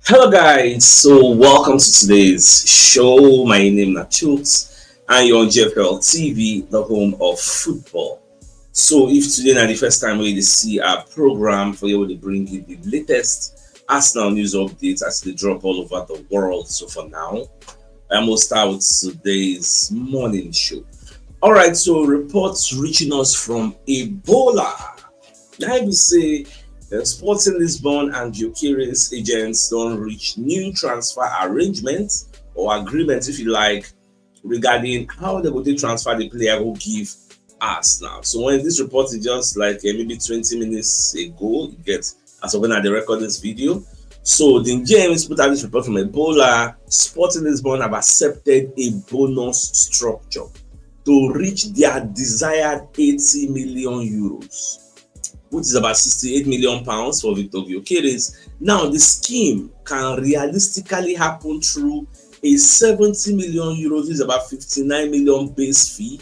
Hello guys, so welcome to today's show. My name is CHUKS and you're on JFL TV, the home of football. So if today is the first time we see our program for you to bring you the latest Arsenal news updates as they drop all over the world. So for now, I will start with today's morning show. Alright, so reports reaching us from Ebola. Now we say Sporting Lisbon and Gyokeres agents don't reach new transfer arrangements or agreements, if you like, regarding how they would transfer the player who give us now. So when this report is just like maybe 20 minutes ago, you get as of when I record this video. So the James put out this report from Ebola. Sporting Lisbon have accepted a bonus structure to reach their desired 80 million euros. Which is about 68 million pounds for Viktor Gyokeres. Now, the scheme can realistically happen through a 70 million euros, which is about 59 million base fee,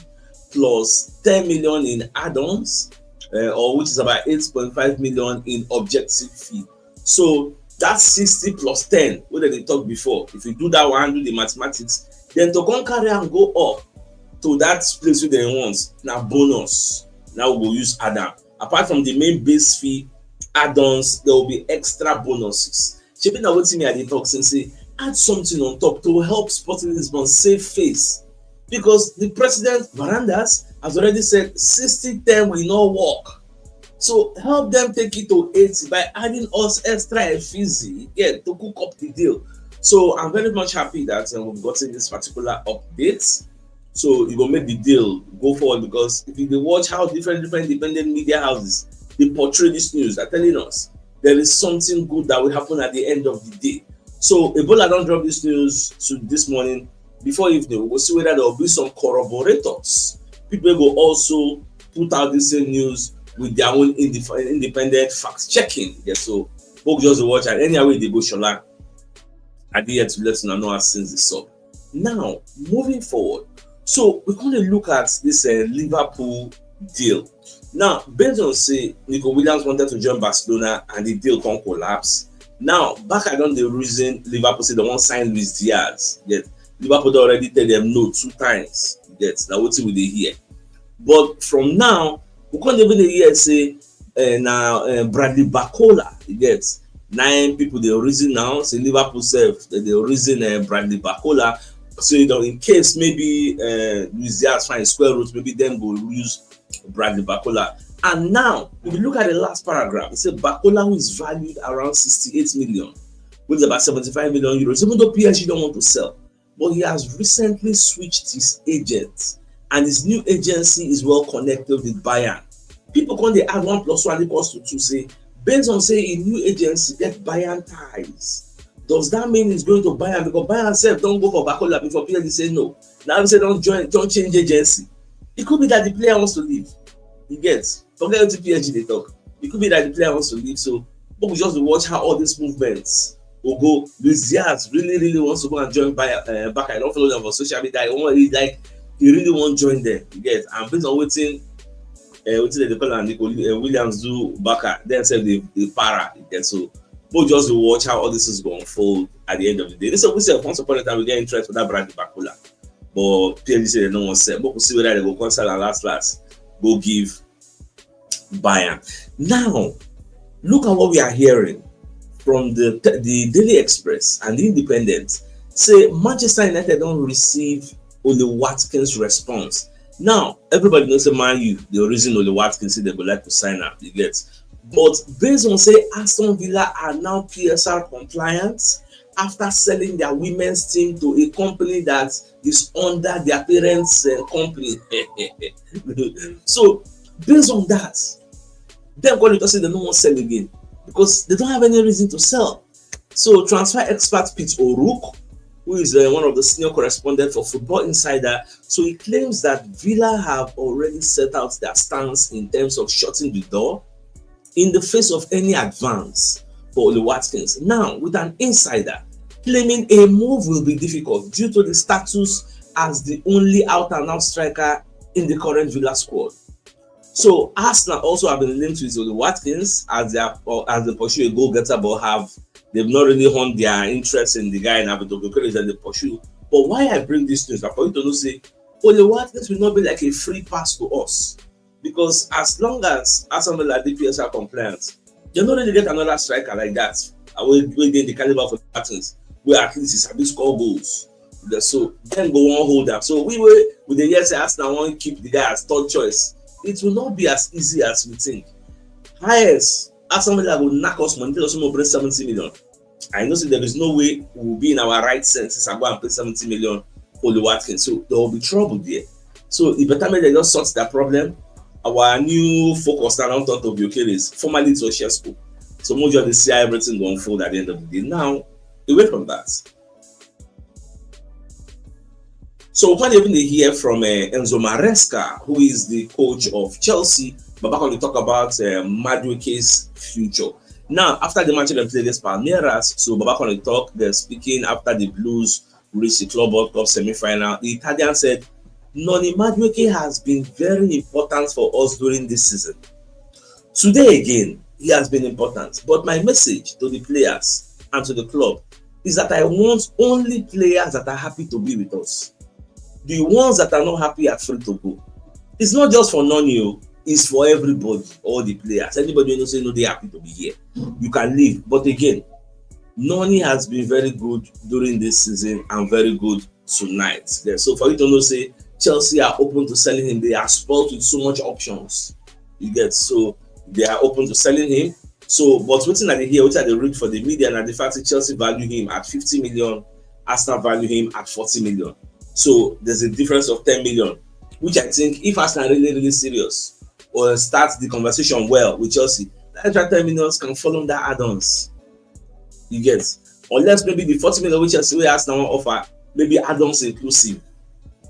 plus 10 million in add-ons, or which is about 8.5 million in objective fee. So that's 60 plus 10, what did they talk before? If you do that one, do the mathematics, then to go carry and go up to that place where they want, now bonus. Now we'll use add-on. Apart from the main base fee, add-ons, there will be extra bonuses. Shaping that what me at the talk and say, add something on top to help Sporting Lisbon save face. Because the president, Varandas, has already said 60-10 will not work. So help them take it to 80 by adding us extra effigy, to cook up the deal. So I'm very much happy that we've gotten this particular update. So you go make the deal go forward, because if you watch how different independent media houses they portray this news, they're telling us there is something good that will happen at the end of the day. So Ebola don't drop this news this morning. Before evening, we'll see whether there will be some corroborators. People will also put out this same news with their own independent fact checking. Yeah, so folks just watch, and anyway they go shola. I did here to let you know as since this up. Now moving forward. So we're going to look at this Liverpool deal. Now, based on say Nico Williams wanted to join Barcelona and the deal can collapse. Now, back on the reason Liverpool said they won't sign Luis Diaz. Yet Liverpool already tell them no 2 times. Yet now what will they hear? But from now, we can't even hear say Bradley Barcola. Yet 9 people they reason now. Say Liverpool self that they reason Bradley Barcola. So in case maybe Luis Diaz find square root, maybe then we'll use Bradley Barcola. And now, if you look at the last paragraph, it says Barcola, who is valued around 68 million, which is about 75 million euros, even though PSG don't want to sell. But he has recently switched his agent, and his new agency is well connected with Bayern. People can they add 1 plus 1 equals to 2, say, based on say a new agency get Bayern ties. Does that mean he's going to Bayern? Because Bayern self don't go for Barcola before PSG say no. Now they say don't change agency. It could be that the player wants to leave. You get, forget what the PSG they talk. It could be that the player wants to leave. So but we just watch how all these movements will go. Luis Diaz really wants to go and join Bayern. Back. I don't follow them on social media. He really want to join them. You get, and based on waiting they call and Nico Williams do back. Then say the para. You get, so. But just watch how all this is going to unfold at the end of the day. This is what we say once upon a time we get interest for that Bradley Barcola. But PSG say they don't want to sell. But we'll see whether they go cancel and last go give Bayern. Now, look at what we are hearing from the Daily Express and the Independent. Say Manchester United don't receive Ollie Watkins response. Now, everybody knows the Man U, the reason Ollie Watkins say they would like to sign up. You get. But based on say Aston Villa are now PSR compliant after selling their women's team to a company that is under their parents' company. So based on that, they're going to say they don't want to sell again because they don't have any reason to sell. So transfer expert Pete O'Rourke, who is one of the senior correspondents for Football Insider, so he claims that Villa have already set out their stance in terms of shutting the door in the face of any advance for Ollie Watkins. Now, with an insider claiming a move will be difficult due to the status as the only out-and-out striker in the current Villa squad. So Arsenal also have been linked with Ollie Watkins as they pursue a goal getter, but they've not really honed their interest in the guy in Viktor Gyokeres that they pursue. But why I bring this news, for you to know, say Ollie Watkins will not be like a free pass to us, because as long as Arsenal are DPS are compliant, they don't really get another striker like that. We get the caliber for Watkins, where at least he's able score goals. So then go on hold up. So we were with the years Arsenal want to keep the guy as third choice. It will not be as easy as we think. Highest, Arsenal will knock us money, tell us more 70 million. I know there is no way we will be in our right senses and go and pay 70 million for the Watkins. So there will be trouble there. So the better they just sort that problem. Our new focus now on Viktor Gyokeres, formerly to Sesko. So most of the see everything going forward at the end of the day. Now, away from that. So we can't even hear from Enzo Maresca, who is the coach of Chelsea, but back on the talk about Madueke's future. Now, after the match they played against Palmeiras, so back on the talk, they're speaking after the Blues reached the Club World Cup semi-final. The Italian said, Noni Madueke has been very important for us during this season. Today again, he has been important. But my message to the players and to the club is that I want only players that are happy to be with us. The ones that are not happy are free to go. It's not just for Noni, it's for everybody, all the players. Anybody who knows say no, they're happy to be here. You can leave. But again, Noni has been very good during this season and very good tonight. So for you to know, say Chelsea are open to selling him. They are spoiled with so much options. You get, so they are open to selling him. So, but what's that they hear, what they read for the media, and the fact that Chelsea value him at 50 million, Arsenal value him at 40 million. So there's a difference of 10 million, which I think if Arsenal really, really serious or start the conversation well with Chelsea, that extra 10 million can fall under add-ons. You get, unless maybe the 40 million which Chelsea Arsenal offer, maybe add-ons inclusive.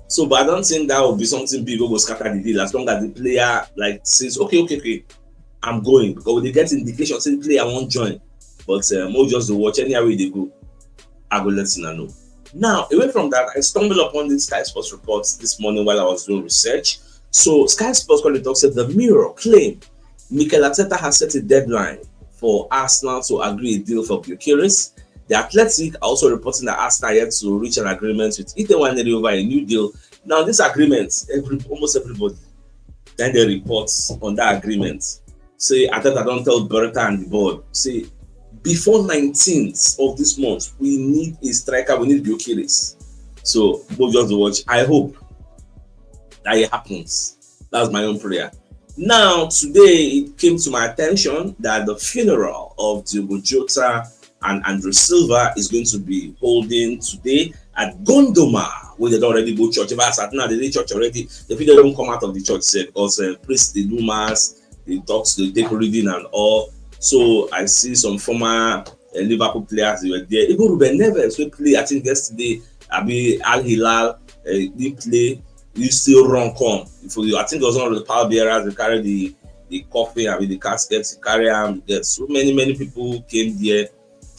So, but I don't think that will be something big will scatter the deal as long as the player like says, okay, I'm going, because they get indication say the player won't join, but more just to watch anywhere they go, I will let you know. Now, away from that, I stumbled upon this Sky Sports reports this morning while I was doing research. So, Sky Sports Quality said the Mirror claimed Mikel Arteta has set a deadline for Arsenal to agree a deal for Gyokeres. The Athletic are also reporting that Arsenal yet to reach an agreement with Italy over a new deal. Now, this agreement, almost everybody, then they report on that agreement. Say, Arteta don't tell Beretta and the board, say, before 19th of this month, we need a striker, we need Gyokeres. So, both just to watch. I hope that it happens. That's my own prayer. Now, today, it came to my attention that the funeral of Diogo Jota and Andre Silva is going to be holding today at Gondoma, where they don't already go church. If I said now they did church already, the people don't come out of the church because priests they do mass, they talk, they take reading and all. So I see some former Liverpool players, they were there. Even Ruben Neves, we play, I think yesterday, Abi Al Hilal, they play, you still run come. I think it was one of the power bearers, they carry the coffin, I mean the caskets, they carry them. So many people came there.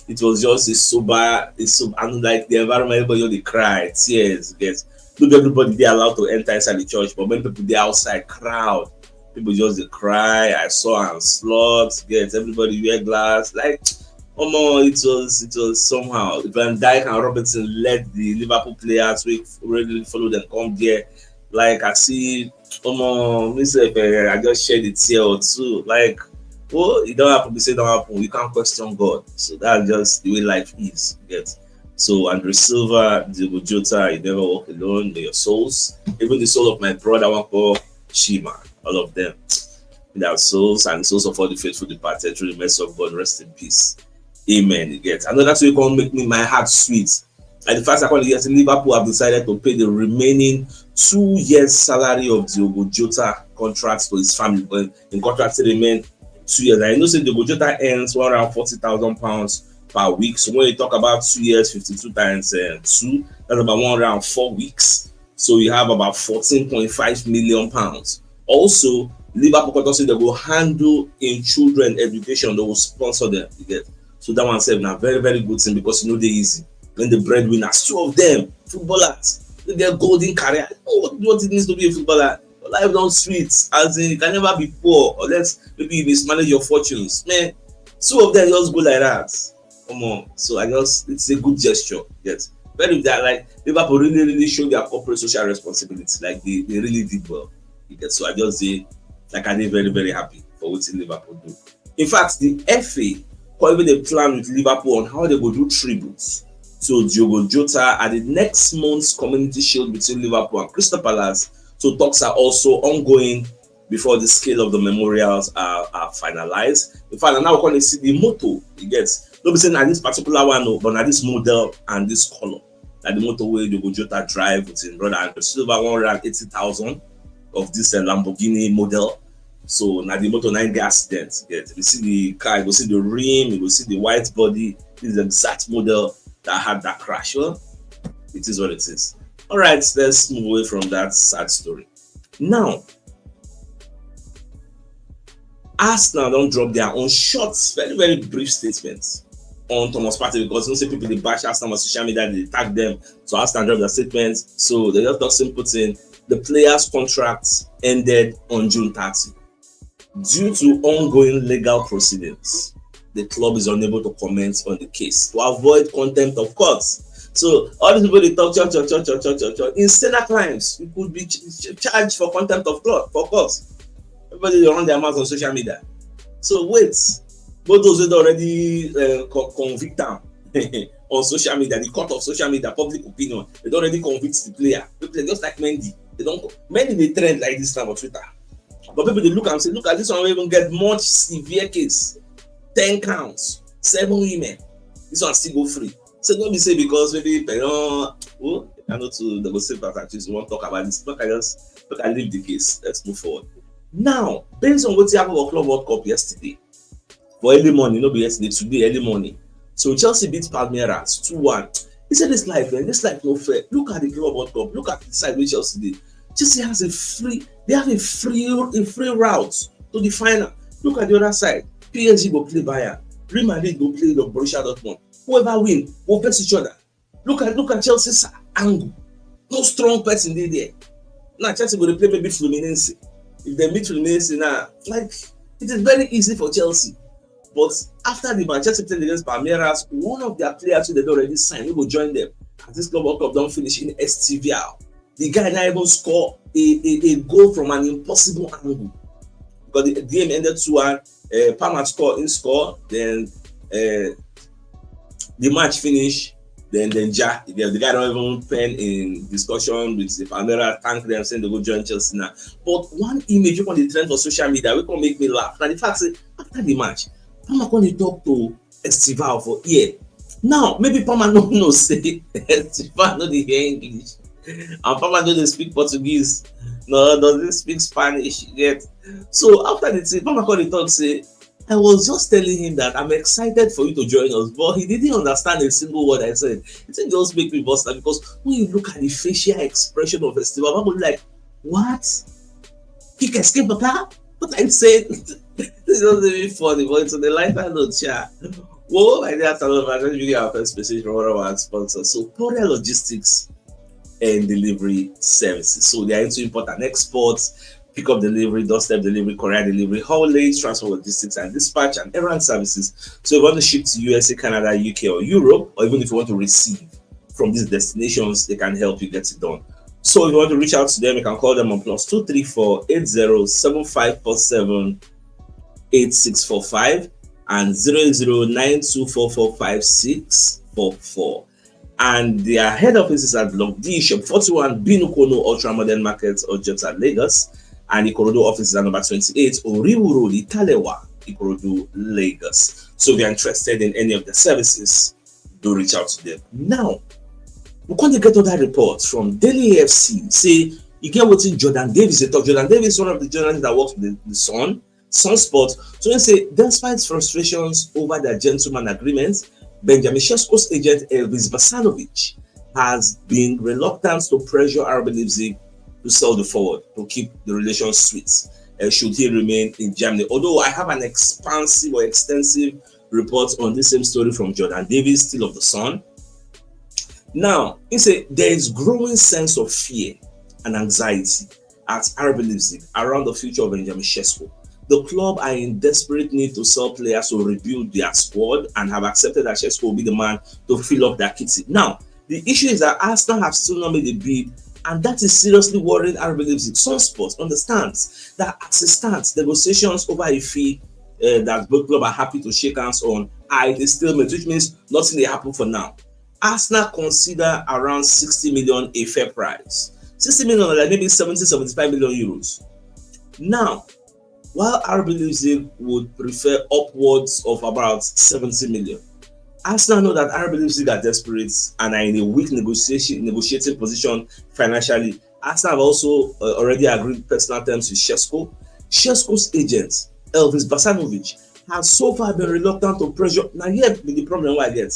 It was just a sober, and like the environment, everybody they cry, tears, get. Not everybody they allowed to enter inside the church, but when people they outside crowd, people just they cry. I saw and slugs, get everybody wear glass, like it was somehow. Van Dijk and Robertson led the Liverpool players we already follow them come there. Like I see myself, I just shed a tear or two, like. Well, it don't happen. We say don't happen. We can't question God. So that's just the way life is. Get. So Andre Silva, Diogo Jota, you never walk alone. They're your souls. Even the soul of my brother, one called Shima. All of them. Their souls and the souls of all the faithful departed through the mercy of God. Rest in peace. Amen. You get. Another way can make me my heart sweet. And the fact I call it, Liverpool have decided to pay the remaining 2 years salary of Diogo Jota contracts to his family. But in contract to remain 2 years. I know say the Jota earns around £40,000 per week. So when you talk about 2 years, 52 times 2, that's about 104 weeks. So you have about £14.5 million. Also, Liverpool also they will handle in children education. They will sponsor them. You get. So that one said now very very good thing because you know they're easy. When the breadwinners, 2 of them footballers, they get golden career. Oh, what it means to be a footballer. Life don't sweet, as in you can never be poor unless maybe you mismanage your fortunes. Man, two of them just go like that. Come on. So it's a good gesture. Yes. Very that like Liverpool really showed their corporate social responsibility. Like they really did well. Yes. So I just say like I dey very happy for what Liverpool do. In fact, the FA even a plan with Liverpool on how they go do tributes to Diogo Jota at the next month's Community Shield between Liverpool and Crystal Palace. So talks are also ongoing before the scale of the memorials are finalized. In fact, now we're going to see the motto it gets. Don't be saying this particular one, no, but this model and this color. Like the motorway Diogo Jota drive with his brother and silver 180,000 of this Lamborghini model. So now the motor 9 gas accident. Yes, you see the car, you will see the rim, you will see the white body. This is the exact model that had that crash. Well, it is what it is. All right, let's move away from that sad story. Now, Arsenal don't drop their own short, very brief statements on Thomas Partey because you know say people they bash Arsenal on social media, they tag them. So Arsenal drop their statements. So they just talk simple thing. The players' contracts ended on June 30. Due to ongoing legal proceedings, the club is unable to comment on the case to avoid contempt of court. So all these people they talk church. Instead of crimes, you could be charged for contempt of court for court. Everybody they run their mouth on social media. So wait, both those that already convict them on social media, the court of social media, public opinion, they don't already convict the player. People just like Mendy, Mendy they trend like this now on Twitter. But people they look and say, look at this one, we even get much severe case, 10 counts, 7 women. This one still go free. So don't be say because maybe I know to double say that actually you want to talk about this. Look, I leave the case. Let's move forward. Now, based on what happened for Club World Cup yesterday, for early morning, not be yesterday, today, early morning. So Chelsea beat Palmeiras 2-1. He said this life, man, this life no fair. Look at the Club World Cup, look at the side where Chelsea did. Chelsea has a free route to the final. Look at the other side. PSG go play Bayern. Real Madrid go play the Borussia Dortmund. Whoever win, will face each other. Look at Chelsea's angle. No strong person there. Now Chelsea go play maybe Fluminense. If they meet Fluminense now, like it is very easy for Chelsea. But after the Manchester played against Palmeiras, one of their players who they already signed, we will join them. As this Club World Cup don't finish in STVR. The guy now even score a goal from an impossible angle. Because the game ended 2-1. Palmer score, then the match finished. Then the guy don't even pen in discussion with the Palmeiras, thank them, saying they go join Chelsea now. But one image on the trend for social media, we can make me laugh. Now the fact is, after the match, Palmer can talk to Estival for ear. Now, maybe Palmer no know say Estival no dey hear English. And Palmer no dey speak Portuguese. No, doesn't speak Spanish yet. So after the thing, Palmer can talk say, I was just telling him that I'm excited for you to join us, but he didn't understand a single word I said. It didn't just make me bust out because when you look at the facial expression of Estival, I'm going to be like, what? He can escape Papa? What I said? This is really funny, but it's on the lighter note, yeah. Well, my dear Salon, I'm going to give you our first message from one of our sponsors. So, Korea Logistics and Delivery Services. So, they are into import and export, pick-up delivery, doorstep delivery, courier delivery, haulage, transport logistics, and dispatch and errand services. So, if you want to ship to USA, Canada, UK, or Europe, or even if you want to receive from these destinations, they can help you get it done. So, if you want to reach out to them, you can call them on +234 80 7547 8645 and 0092445644. And their head office is at Block D, Shop 41, Binukono Ultra Modern Market, or Jota, Lagos. And the Ikorodu office is at number 28, Oriwu Road, Italewa, Ikorodu, Lagos. So if you're interested in any of the services, do reach out to them. Now, we're going to get other reports from Daily AFC. Say, you get what's in Jordan Davis. They talk. Jordan Davis is one of the journalists that works with the Sunspot. So they say, despite frustrations over their gentleman agreements, Benjamin Sesko's agent Elvis Vasanovic has been reluctant to pressure RB Leipzig to sell the forward to keep the relation sweet. Should he remain in Germany? Although I have an expansive or extensive report on this same story from Jordan Davis, still of the Sun. Now, he said there is growing sense of fear and anxiety at RB Leipzig around the future of Benjamin Sesko. The club are in desperate need to sell players to rebuild their squad and have accepted that Sesko will be the man to fill up their kitty. Now, the issue is that Arsenal have still not made a bid, and that is seriously worrying RB Leipzig. Some sports understands that as it stands, negotiations over a fee that both clubs are happy to shake hands on are at a stalemate, which means nothing will happen for now. Arsenal consider around 60 million a fair price. 60 million, like maybe 75 million euros. Now, while RB Leipzig would prefer upwards of about 70 million, Arsenal know that RB Leipzig are desperate and are in a weak negotiating position financially. Arsenal have also already agreed personal terms with Sesko. Sesko's agent, Elvis Basanovic, has so far been reluctant to pressure. Now here be the problem why I get.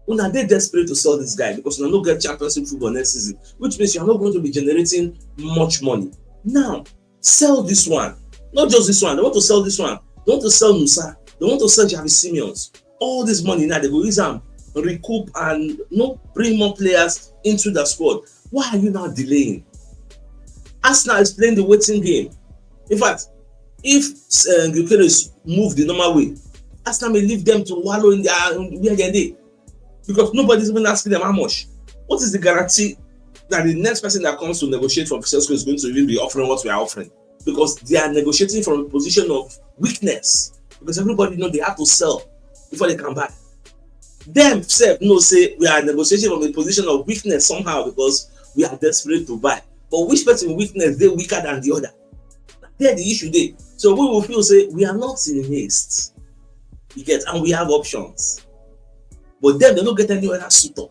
Una dey desperate to sell this guy because una no get Champions League football next season, which means you are not going to be generating much money. Now, sell this one. Not just this one. They want to sell this one. They want to sell Nusa. They want to sell Javi Simeons. All this money now, they go use them, recoup and bring more players into the squad. Why are you now delaying? Arsenal is playing the waiting game. In fact, if Gyokeres move the normal way, Arsenal may leave them to wallow in where they are. Because nobody's even asking them how much. What is the guarantee that the next person that comes to negotiate from Sesko is going to even be offering what we are offering? Because they are negotiating from a position of weakness. Because everybody know they have to sell before they can buy. Them self know say we are negotiating from a position of weakness somehow because we are desperate to buy. But which person weakness they weaker than the other? There the issue there. So we will feel say we are not in haste. You get, and we have options. But then they don't get any other suitor.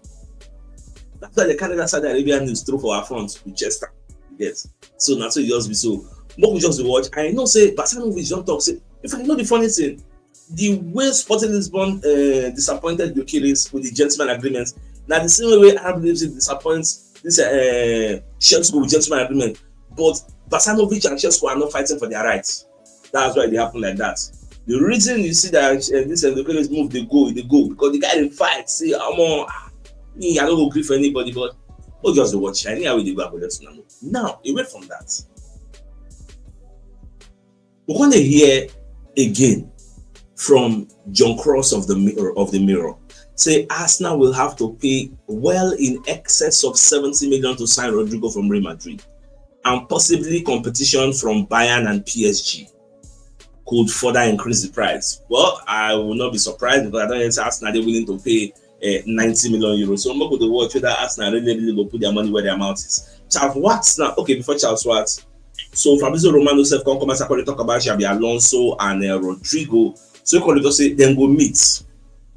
That's why they carry that Saudi Arabian news through for our front with Chester. Yes. So now so it just be so. But we just watch. I know say Basanovic don't talk. Say, if I know the funny thing, the way Sporting Lisbon disappointed Gyokeres with the gentleman agreement, now the same way Arab Leipzig disappoints this Sesko with gentleman agreement. But Basanovic and Sesko are not fighting for their rights. That's why they happen like that. The reason you see that this Gyokeres move, they go because the guy they fight. See, I don't go agree for anybody, but just watch. I think I will go about that. Now, away from that, we're going to hear again from John Cross of the Mirror. Say Arsenal will have to pay well in excess of 70 million to sign Rodrygo from Real Madrid, and possibly competition from Bayern and PSG could further increase the price. Well, I will not be surprised because I don't think Arsenal are willing to pay 90 million euros. So I'm not going to watch whether Arsenal really will put their money where their mouth is. Charles Watts now, okay, before Charles Watts. So Fabrizio Romano said, come and talk about Xabi Alonso and Rodrygo. So you can say then go meet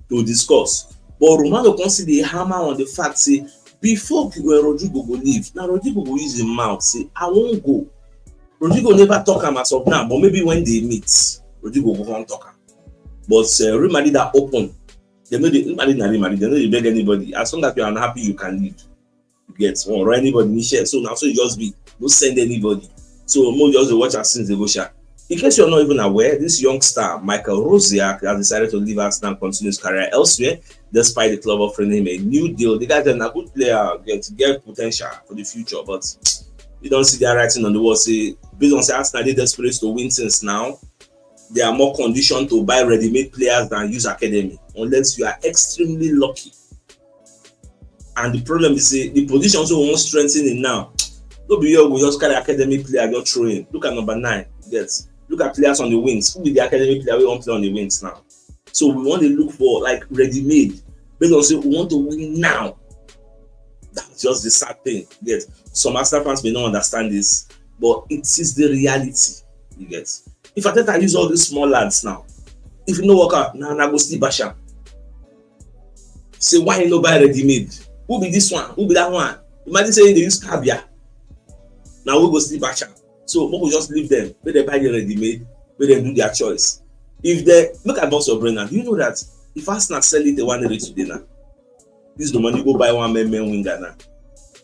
to discuss. But Romano can see the hammer on the fact, say, before Rodrygo go leave, now Rodrygo go use his mouth, say, I won't go. Rodrygo never talk him as of now, but maybe when they meet, Rodrygo go on talk him. But Real Madrid are open. They know Real Madrid, they know they beg anybody. As long as you are unhappy, you can leave. You get one or anybody in share. So now so you just be don't send anybody. So more just watch as since they go share. In case you're not even aware, this young star Michael Rosiak has decided to leave Arsenal and continue his career elsewhere, despite the club offering him a new deal. The guy is a good player, get potential for the future, but you don't see their writing on the wall. Say based on say Arsenal they desperate to win things now, they are more conditioned to buy ready-made players than use academy, unless you are extremely lucky. And the problem is say the position also won't strengthen it now. Don't be here we just carry academy player just throw in. Look at number 9. Yes. Look at players on the wings. Who be the academy player we want to play on the wings now? So we want to look for like ready-made. Based on say we want to win now. That's just the sad thing. Yes. Some Arsenal fans may not understand this, but it is the reality. You get. If I tell I use all these small lads now, if you no work out, now I go sleep Basha. Say why you no buy ready-made? Who be this one? Who be that one? Imagine saying they use Cabia. Now we go sleep Basha. So we will just leave them. Where they buy the ready-made, where they do their choice. If they look at Boss of Brennan, do you know that if Arsenal sell it, they want to today now. Use the money, go buy one man winger now.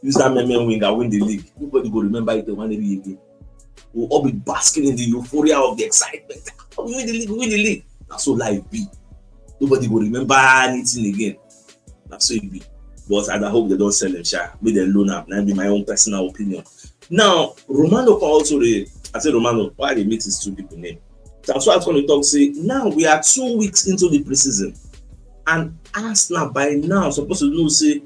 Use that man winger, win the league. Nobody go remember it, they want to be again. We'll all be basking in the euphoria of the excitement. We win the league, we win the league. That's so life be. Nobody will remember anything again. That's so it be. But I hope they don't sell them, sha. Make them loan up. That be my own personal opinion. Now, Romano also I said Romano, why they mix these two people name? That's why I was going to talk, say, now we are 2 weeks into the preseason. And Arsenal by now supposed to know, say,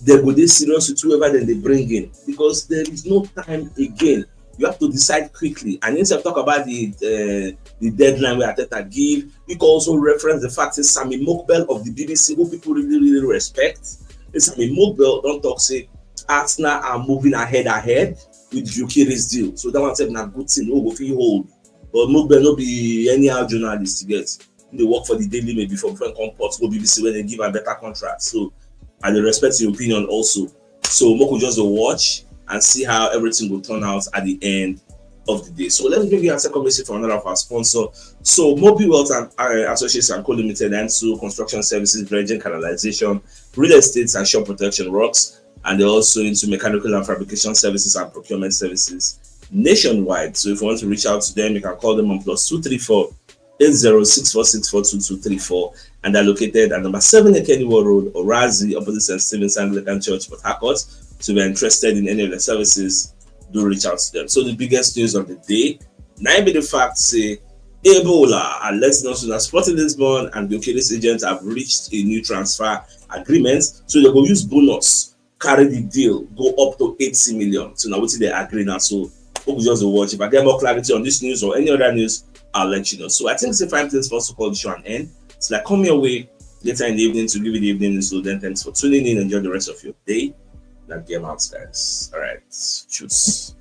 they go dey serious with whoever they bring in, because there is no time again. You have to decide quickly. And instead of talk about the deadline where Ateta give, you can also reference the fact that Sammy Mokbel of the BBC, who people really respect, Sammy Mokbel don't talk, say Arsenal are moving ahead with Gyokeres deal. So that one said na good thing, go fit hold. But Mokbel no be anyhow journalist to get. They work for the Daily Mail before come port go BBC when they give a better contract. So I dey respect your opinion also. So Moko just watch and see how everything will turn out at the end of the day. So let me give you a second message from another of our sponsor. So Mobi Wealth and Associates and Co Limited, and so construction services, dredging, canalization, real estate and shop protection works, and they're also into mechanical and fabrication services and procurement services nationwide. So if you want to reach out to them, you can call them on +234 8064642234, and they're located at number 7 Ekeniwa Road, Orazi, opposite St. Stephen's Anglican Church, Port Harcourt. So if you're interested in any of the services, do reach out to them. So the biggest news of the day, now be the fact, say Ebola are letting us know that Sporting Lisbon and Gyokeres agents have reached a new transfer agreement. So they go use bonus, carry the deal, go up to 80 million. So now what they agree now. So hope you just watch. If I get more clarity on this news or any other news, I'll let you know. So I think it's a fine place for us to call the show an end. So like come your way later in the evening to give you the evening news. So then thanks for tuning in. Enjoy the rest of your day. That game out, guys. All right. Choose.